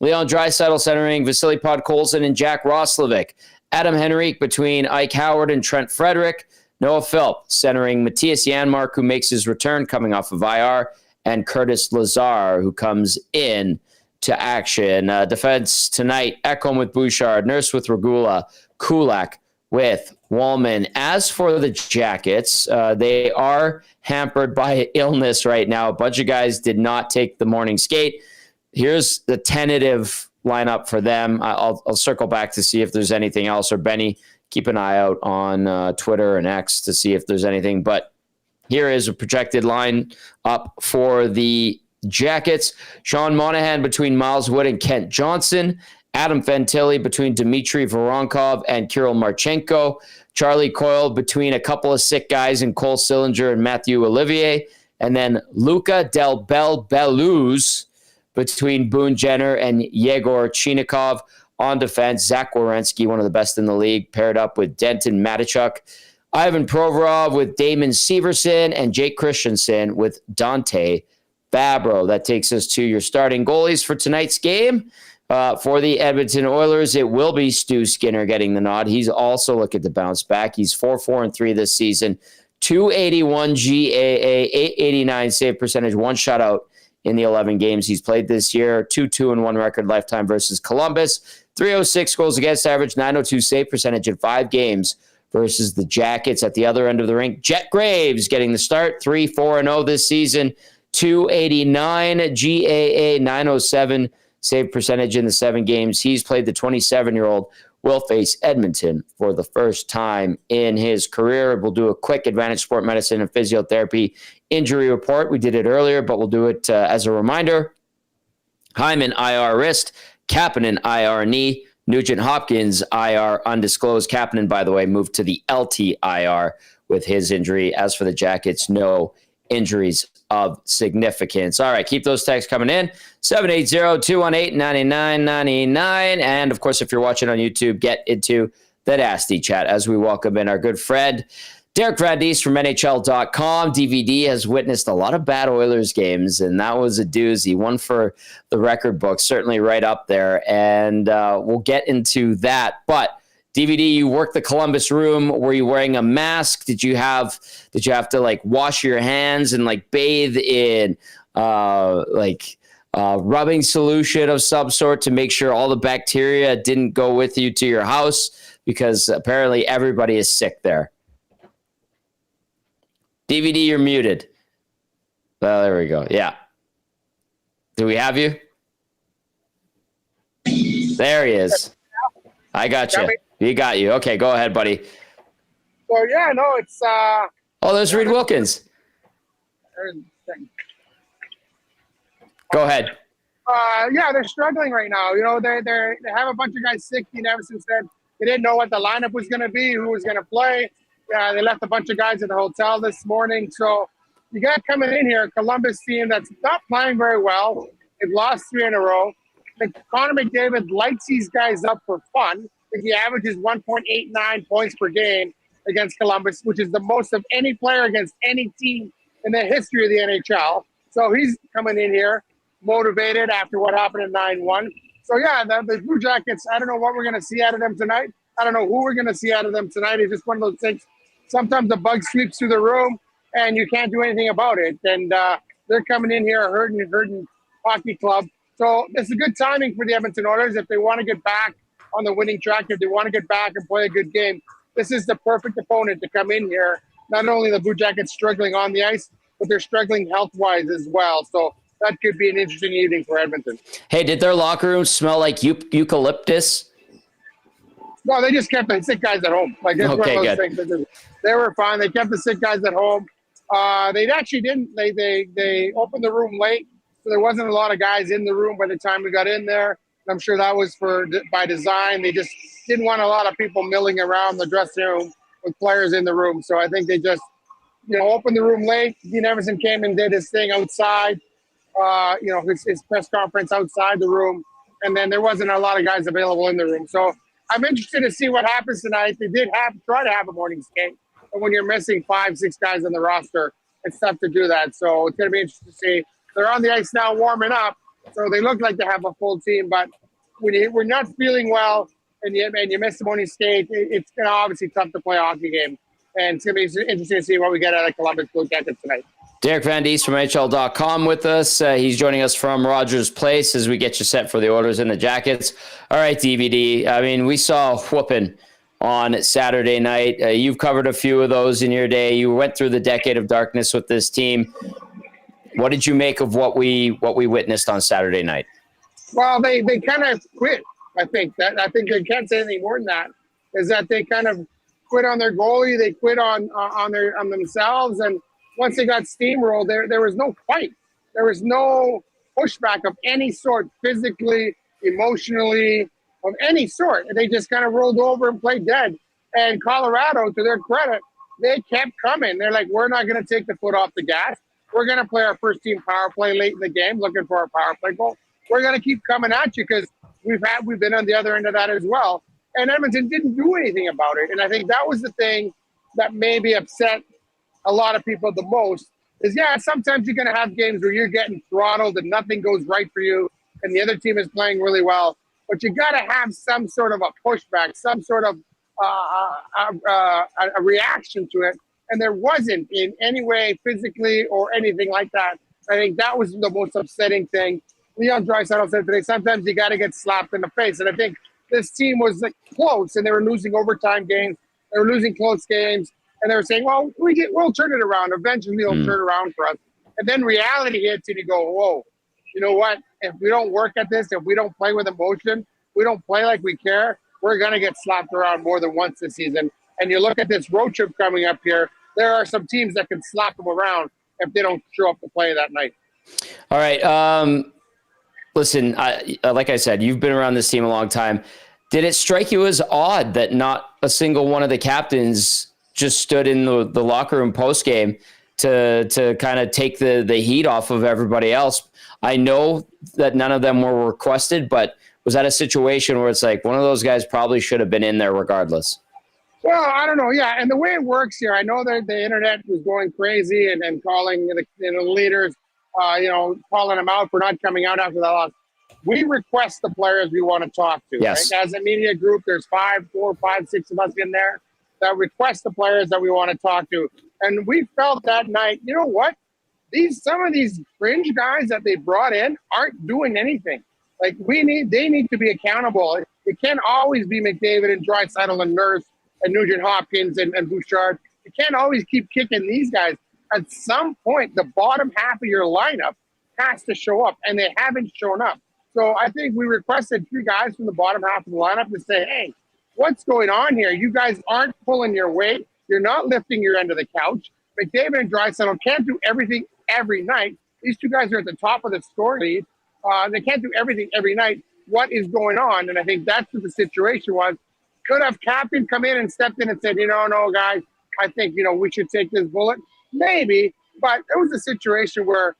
Leon Draisaitl centering Vasily Podkolzin and Jack Roslovic. Adam Henrique between Ike Howard and Trent Frederick. Noah Philp centering Matthias Janmark, who makes his return coming off of IR, and Curtis Lazar, who comes in to action. Defense tonight, Ekholm with Bouchard, Nurse with Regula, Kulak with Wallman. As for the Jackets, they are hampered by illness right now. A bunch of guys did not take the morning skate. Here's the tentative lineup for them. I'll circle back to see if there's anything else, or Benny, keep an eye out on Twitter and X to see if there's anything. But here is a projected line up for the Jackets. Sean Monahan between Miles Wood and Kent Johnson. Adam Fantilli between Dmitry Voronkov and Kirill Marchenko. Charlie Coyle between a couple of sick guys in Cole Sillinger and Matthew Olivier. And then Luca Del Beluz between Boone Jenner and Yegor Chinikov. On defense, Zach Werenski, one of the best in the league, paired up with Denton Matichuk. Ivan Provorov with Damon Severson, and Jake Christensen with Dante Fabro. That takes us to your starting goalies for tonight's game. For the Edmonton Oilers, it will be Stu Skinner getting the nod. He's also looking to bounce back. He's 4-4-3 this season. 281 GAA, 889 save percentage, one shutout in the 11 games he's played this year. 2-2-1 record lifetime versus Columbus. 306 goals against average, 902 save percentage in 5 games versus the Jackets. At the other end of the rink, Jet Graves getting the start, 3-4-0 this season. 289 GAA, 907 save percentage in the 7 games he's played. The 27-year-old will face Edmonton for the first time in his career. We'll do a quick Advantage Sport Medicine and Physiotherapy injury report. We did it earlier, but we'll do it as a reminder. Hyman, IR wrist. Kapanen, IR knee. Nugent Hopkins, IR undisclosed. Kapanen, by the way, moved to the LTIR with his injury. As for the Jackets, no injuries of significance. All right, keep those texts coming in. 780-218-9999. And, of course, if you're watching on YouTube, get into the Nasty Chat as we welcome in our good friend, Derek Van Diest from NHL.com. DVD has witnessed a lot of bad Oilers games, and that was a doozy. One for the record book, certainly right up there. And we'll get into that. But DVD, you worked the Columbus room. Were you wearing a mask? Did you have to like wash your hands and like bathe in rubbing solution of some sort to make sure all the bacteria didn't go with you to your house? Because apparently everybody is sick there. DVD, you're muted. Well, there we go. Yeah. Do we have you? There he is. I got you. He got you. Okay, go ahead, buddy. So, yeah, no, it's... Oh, there's Reed Wilkins. Go ahead. Yeah, they're struggling right now. You know, they have a bunch of guys sick. Dean Everson said They didn't know what the lineup was going to be, who was going to play. They left a bunch of guys at the hotel this morning. So you got coming in here a Columbus team that's not playing very well. They've lost 3 in a row. I think Connor McDavid lights these guys up for fun. I think he averages 1.89 points per game against Columbus, which is the most of any player against any team in the history of the NHL. So he's coming in here motivated after what happened in 9-1. So, yeah, the Blue Jackets, I don't know what we're going to see out of them tonight. I don't know who we're going to see out of them tonight. It's just one of those things. Sometimes the bug sweeps through the room, and you can't do anything about it. And they're coming in here hurting hockey club. So this is good timing for the Edmonton Oilers if they want to get back on the winning track, if they want to get back and play a good game. This is the perfect opponent to come in here. Not only the Blue Jackets struggling on the ice, but they're struggling health-wise as well. So that could be an interesting evening for Edmonton. Hey, did their locker room smell like eucalyptus? No, they just kept the sick guys at home. Like, it's one of those good. things. They were fine. They kept the sick guys at home. They actually didn't. They opened the room late, so there wasn't a lot of guys in the room by the time we got in there. And I'm sure that was by design. They just didn't want a lot of people milling around the dressing room with players in the room. So I think they just, opened the room late. Dean Emerson came and did his thing outside, his press conference outside the room. And then there wasn't a lot of guys available in the room. So I'm interested to see what happens tonight. They did try to have a morning skate. And when you're missing 5-6 guys on the roster, it's tough to do that. So it's going to be interesting to see. They're on the ice now warming up. So they look like they have a full team. But when we're not feeling well and you miss the morning skate, it's going to obviously tough to play a hockey game. And it's going to be interesting to see what we get out of Columbus Blue Jackets tonight. Derek Van Diest from NHL.com with us. He's joining us from Rogers Place as we get you set for the Oilers and the Jackets. All right, DVD. I mean, we saw a whooping on Saturday night. You've covered a few of those in your day. You went through the decade of darkness with this team. What did you make of what we witnessed on Saturday night? Well, they kind of quit. I think they can't say anything more than that. Is that they kind of quit on their goalie, they quit on themselves, and once they got steamrolled, there was no fight. There was no pushback of any sort, physically, emotionally, of any sort. They just kind of rolled over and played dead. And Colorado, to their credit, they kept coming. They're like, we're not going to take the foot off the gas. We're going to play our first team power play late in the game, looking for our power play goal. We're going to keep coming at you because we've been on the other end of that as well. And Edmonton didn't do anything about it. And I think that was the thing that maybe upset a lot of people the most is, sometimes you're going to have games where you're getting throttled and nothing goes right for you and the other team is playing really well. But you got to have some sort of a pushback, some sort of a reaction to it. And there wasn't in any way physically or anything like that. I think that was the most upsetting thing. Leon Draisaitl said today, sometimes you got to get slapped in the face. And I think this team was close and they were losing overtime games. They were losing close games. And they were saying, well, we'll turn it around. Eventually it'll turn around for us. And then reality hits and you go, whoa, you know what? If we don't work at this, if we don't play with emotion, we don't play like we care, we're going to get slapped around more than once this season. And you look at this road trip coming up here, there are some teams that can slap them around if they don't show up to play that night. All right. Listen, like I said, you've been around this team a long time. Did it strike you as odd that not a single one of the captains just stood in the locker room postgame to kind of take the heat off of everybody else? I know that none of them were requested, but was that a situation where it's like one of those guys probably should have been in there regardless? Well, I don't know. Yeah, and the way it works here, I know that the internet was going crazy and calling the leaders, calling them out for not coming out after that loss. We request the players we want to talk to. Yes. Right? As a media group, there's 4, 5, 6 of us in there that request the players that we want to talk to. And we felt that night, you know what? Some of these fringe guys that they brought in aren't doing anything. Like they need to be accountable. It can't always be McDavid and Draisaitl and Nurse and Nugent Hopkins and Bouchard. You can't always keep kicking these guys. At some point, the bottom half of your lineup has to show up, and they haven't shown up. So I think we requested 3 guys from the bottom half of the lineup to say, hey, what's going on here? You guys aren't pulling your weight. You're not lifting your end of the couch. McDavid and Draisaitl can't do everything every night. These 2 guys are at the top of the score lead. They can't do everything every night. What is going on? And I think that's what the situation was. Could have captain come in and stepped in and said, no, guys, I think, we should take this bullet? Maybe, but it was a situation where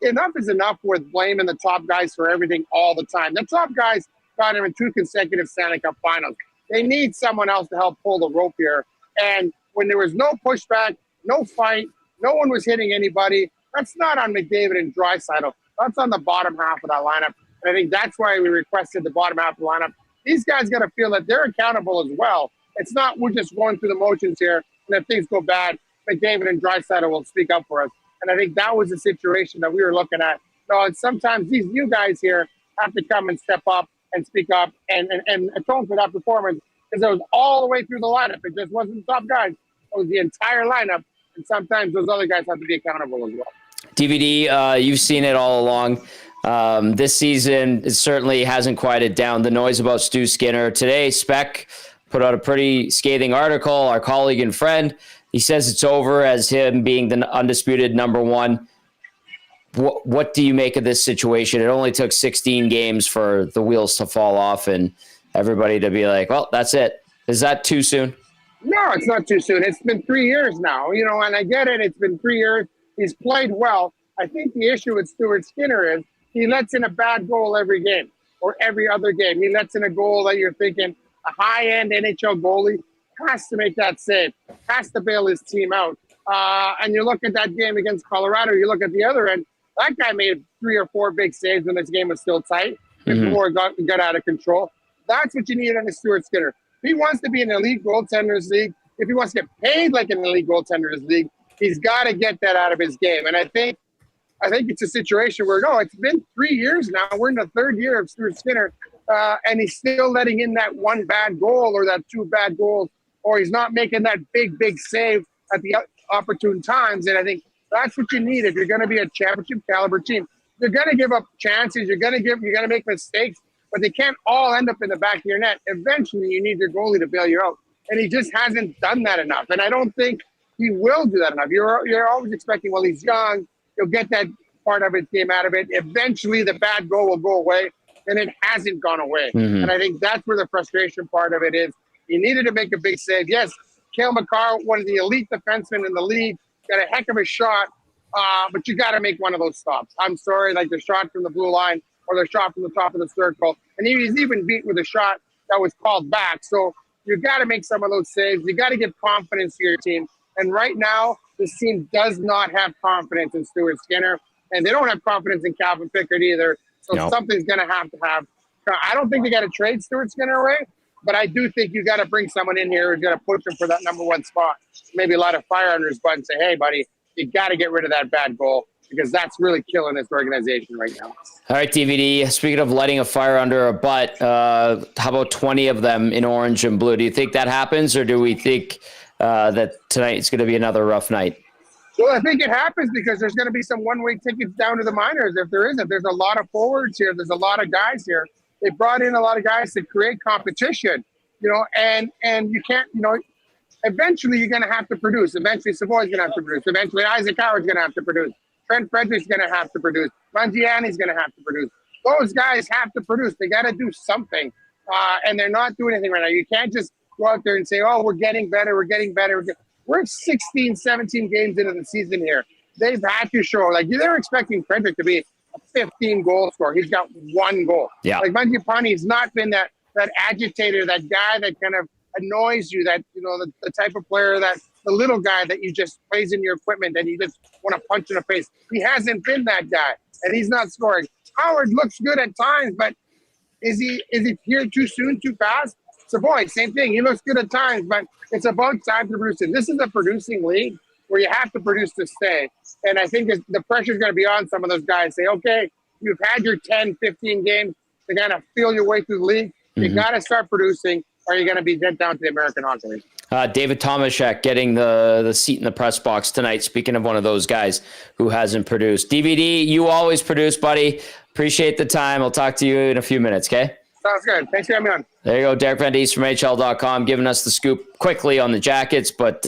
enough is enough with blaming the top guys for everything all the time. The top guys got him in 2 consecutive Stanley Cup finals. They need someone else to help pull the rope here. And when there was no pushback, no fight, no one was hitting anybody, that's not on McDavid and Draisaitl. That's on the bottom half of that lineup. And I think that's why we requested the bottom half of the lineup. These guys got to feel that they're accountable as well. It's not we're just going through the motions here, and if things go bad, McDavid and Draisaitl will speak up for us. And I think that was the situation that we were looking at. No, and sometimes these new guys here have to come and step up and speak up and atone for that performance, because it was all the way through the lineup. It just wasn't the top guys. It was the entire lineup, and sometimes those other guys have to be accountable as well. DVD, you've seen it all along. This season, it certainly hasn't quieted down the noise about Stu Skinner. Today, Spec put out a pretty scathing article, our colleague and friend. He says it's over as him being the undisputed number one. What do you make of this situation? It only took 16 games for the wheels to fall off and everybody to be like, well, that's it. Is that too soon? No, it's not too soon. It's been 3 years now, and I get it. It's been 3 years. He's played well. I think the issue with Stuart Skinner is he lets in a bad goal every game or every other game. He lets in a goal that you're thinking a high-end NHL goalie has to make that save, has to bail his team out. And you look at that game against Colorado, you look at the other end, that guy made 3 or 4 big saves when this game was still tight before it got out of control. That's what you need on a Stuart Skinner. If he wants to be in an elite goaltenders league, if he wants to get paid like an elite goaltenders league, he's got to get that out of his game. And I think it's a situation where, no, it's been 3 years now. We're in the 3rd year of Stuart Skinner, and he's still letting in that 1 bad goal or that 2 bad goals, or he's not making that big save at the opportune times. And I think that's what you need if you're going to be a championship caliber team. You're going to give up chances. You're going to make mistakes, but they can't all end up in the back of your net. Eventually, you need your goalie to bail you out, and he just hasn't done that enough. And I don't think he will do that enough. You're always expecting, well, he's young. He'll get that part of his game out of it. Eventually, the bad goal will go away, and it hasn't gone away. And I think that's where the frustration part of it is. He needed to make a big save. Yes, Cale Makar, one of the elite defensemen in the league, got a heck of a shot, but you got to make one of those stops. I'm sorry, like the shot from the blue line or the shot from the top of the circle. And he was even beat with a shot that was called back. So you got to make some of those saves. You got to give confidence to your team. And right now, this team does not have confidence in Stuart Skinner, and they don't have confidence in Calvin Pickard either. So something's going to have. I don't think they got to trade Stuart Skinner away, but I do think you got to bring someone in here who's going to push him for that number 1 spot. Maybe a lot of fire under his butt and say, hey, buddy, you got to get rid of that bad goal, because that's really killing this organization right now. All right, DVD. Speaking of lighting a fire under a butt, how about 20 of them in orange and blue? Do you think that happens, or do we think that tonight's going to be another rough night? Well, I think it happens because there's going to be some one-way tickets down to the minors. If there isn't, there's a lot of forwards here. There's a lot of guys here. They brought in a lot of guys to create competition, and you can't, eventually you're going to have to produce. Eventually Savoy's going to have to produce. Eventually Isaac Howard's going to have to produce. Trent Frederick's going to have to produce. Mangiani's going to have to produce. Those guys have to produce. They got to do something, and they're not doing anything right now. You can't just go out there and say, oh, we're getting better. We're 16, 17 games into the season here. They've had to show, like, they're expecting Frederick to be a 15-goal scorer. He's got 1 goal. Yeah. Like, Mangiapani's not been that agitator, that guy that kind of annoys you, that, the type of player that the little guy that you just plays in your equipment and you just want to punch in the face. He hasn't been that guy, and he's not scoring. Howard looks good at times, but is he here too soon, too fast? Savoy, same thing. He looks good at times, but it's about time to produce it. This is a producing league where you have to produce to stay. And I think the pressure's going to be on some of those guys. Say, okay, you've had your 10, 15 games to kind of feel your way through the league. You got to start producing, or you're going to be sent down to the American Hockey League. David Tomaszek getting the seat in the press box tonight. Speaking of one of those guys who hasn't produced. DVD, you always produce, buddy. Appreciate the time. I'll talk to you in a few minutes, okay? Sounds good. Thanks for having me on. There you go. Derek Van Diest from NHL.com giving us the scoop quickly on the Jackets, but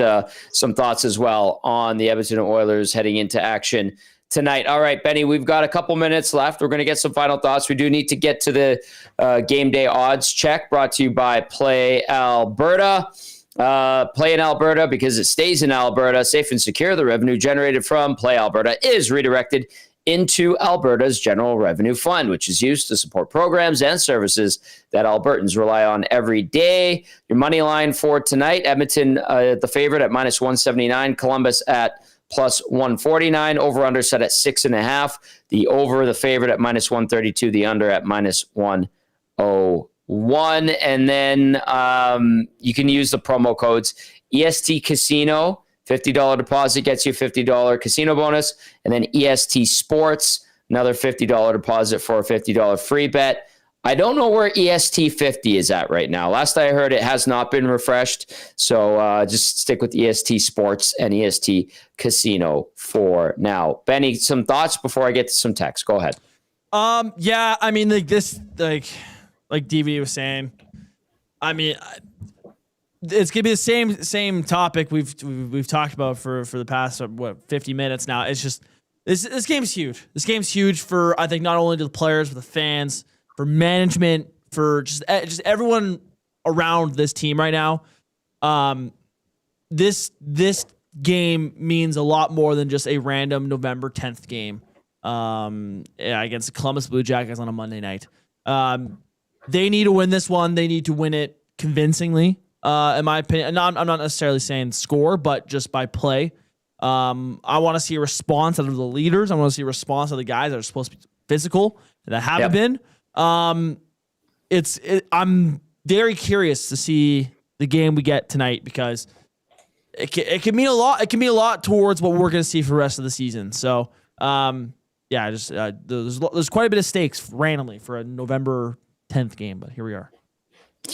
some thoughts as well on the Edmonton Oilers heading into action tonight. All right, Benny, we've got a couple minutes left. We're going to get some final thoughts. We do need to get to the game day odds check brought to you by Play Alberta. Play in Alberta because it stays in Alberta, safe and secure. The revenue generated from Play Alberta is redirected into Alberta's General Revenue Fund, which is used to support programs and services that Albertans rely on every day. Your money line for tonight, Edmonton, the favorite at minus 179, Columbus at plus 149, over under set at 6.5. The over, the favorite at minus 132, the under at minus 101. And then you can use the promo codes EST Casino, $50 deposit gets you $50 casino bonus. And then EST Sports, another $50 deposit for a $50 free bet. I don't know where EST 50 is at right now. Last I heard, it has not been refreshed. So just stick with EST Sports and EST Casino for now. Benny, some thoughts before I get to some text. Go ahead. Yeah, I mean, like DV was saying, I mean, it's gonna be the same topic we've talked about for the past 50 minutes now. It's just this game's huge. This game's huge for, I think, not only the players, but the fans, for management, for just everyone around this team right now. This game means a lot more than just a random November 10th game against the Columbus Blue Jackets on a Monday night. They need to win this one. They need to win it convincingly, in my opinion. I'm not necessarily saying score, but just by play. I want to see a response out of the leaders. I want to see a response out of the guys that are supposed to be physical that haven't been. I'm very curious to see the game we get tonight because it can mean a lot. It can mean a lot towards what we're going to see for the rest of the season. So, there's quite a bit of stakes randomly for a November 10th game, but here we are.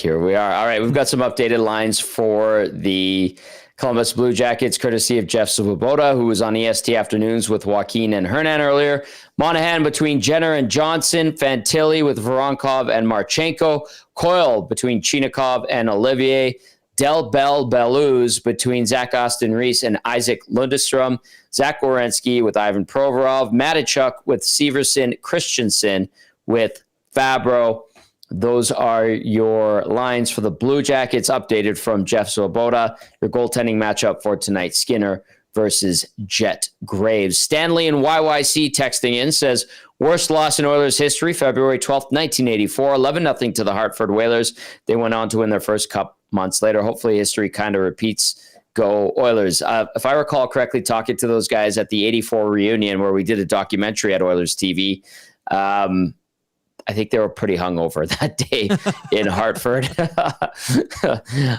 All right, we've got some updated lines for the Columbus Blue Jackets, courtesy of Jeff Svoboda, who was on EST Afternoons with Joaquin and Hernan earlier. Monahan between Jenner and Johnson. Fantilli with Voronkov and Marchenko. Coyle between Chinikov and Olivier. Del Beluz between Zach Austin Reese and Isaac Lundestrom. Zach Werenski with Ivan Provorov. Matichuk with Severson. Christensen with Fabro. Those are your lines for the Blue Jackets, updated from Jeff Svoboda. Your goaltending matchup for tonight, Skinner versus Jet Graves. Stanley and YYC texting in says, worst loss in Oilers history, February 12th, 1984, 11-0 to the Hartford Whalers. They went on to win their first cup months later. Hopefully history kind of repeats. Go Oilers. If I recall correctly, talking to those guys at the 84 reunion where we did a documentary at Oilers TV, I think they were pretty hungover that day in Hartford.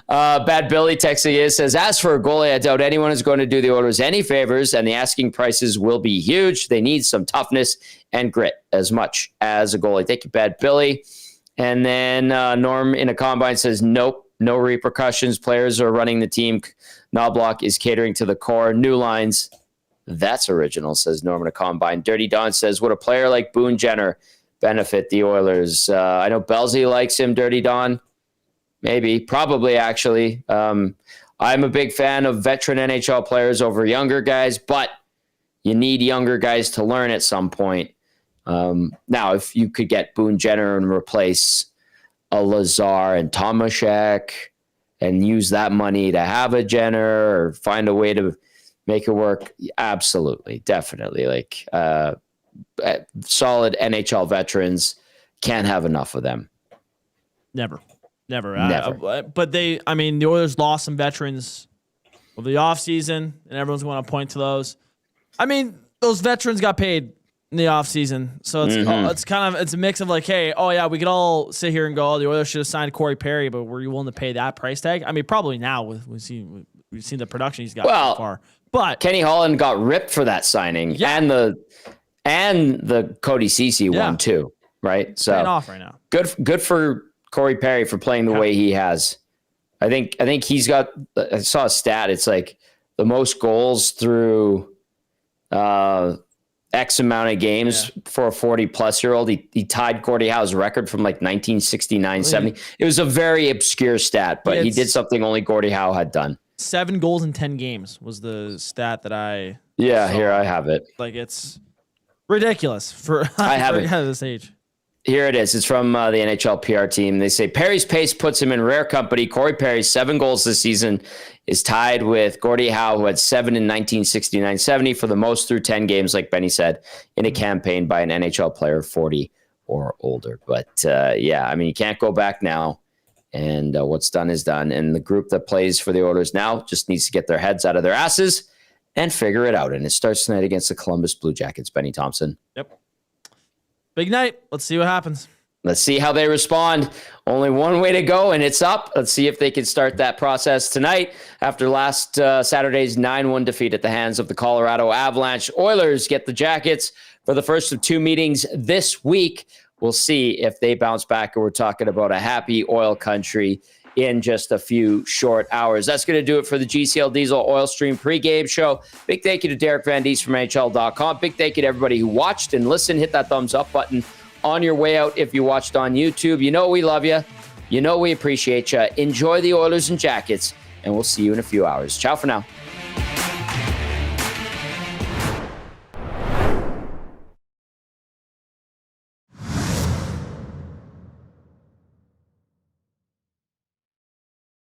Bad Billy texting in says, as for a goalie, I doubt anyone is going to do the Oilers any favors, and the asking prices will be huge. They need some toughness and grit as much as a goalie. Thank you, Bad Billy. And then Norm in a combine says, nope, no repercussions. Players are running the team. Knobloch is catering to the core. New lines. That's original, says Norm in a combine. Dirty Don says, would a player like Boone Jenner benefit the Oilers? I know Belzy likes him, Dirty Don. Maybe, probably, actually. I'm a big fan of veteran NHL players over younger guys, but you need younger guys to learn at some point. Now, if you could get Boone Jenner and replace a Lazar and Tomaszek and use that money to have a Jenner or find a way to make it work, absolutely, definitely. Like, solid NHL veterans, can't have enough of them. Never. But the Oilers lost some veterans over the offseason, and everyone's going to point to those. I mean, those veterans got paid in the offseason, so it's a mix of like, hey, oh yeah, we could all sit here and go, oh, the Oilers should have signed Corey Perry, but were you willing to pay that price tag? I mean, probably now we've seen the production he's got so far. But Kenny Holland got ripped for that signing, and the Cody Ceci one too, right? So paying off right now. Good for Corey Perry for playing the way he has. I think he's got. I saw a stat. It's like the most goals through X amount of games for a 40-plus-year-old. He tied Gordie Howe's record from like 1969, 70. It was a very obscure stat, but he did something only Gordie Howe had done. 7 goals in 10 games was the stat that I. Yeah, saw. Here I have it. Like it's Ridiculous for I have it. this age. Here it is. It's from the NHL PR team. They say Perry's pace puts him in rare company. Corey Perry's 7 goals this season is tied with Gordie Howe, who had 7 in 1969-70 for the most through 10 games, like Benny said, in a campaign by an NHL player 40 or older. But yeah, I mean, you can't go back now. And what's done is done. And the group that plays for the Oilers now just needs to get their heads out of their asses and figure it out. And it starts tonight against the Columbus Blue Jackets. Benny Thompson. Yep. Big night. Let's see what happens. Let's see how they respond. Only one way to go, and it's up. Let's see if they can start that process tonight after last Saturday's 9-1 defeat at the hands of the Colorado Avalanche. Oilers get the Jackets for the first of 2 meetings this week. We'll see if they bounce back, and we're talking about a happy oil country in just a few short hours. That's going to do it for the GCL Diesel Oil Stream pregame show. Big thank you to Derek Van Diest from NHL.com. Big thank you to everybody who watched and listened. Hit that thumbs up button on your way out if you watched on YouTube. You know we love you. You know we appreciate you. Enjoy the Oilers and Jackets, and we'll see you in a few hours. Ciao for now.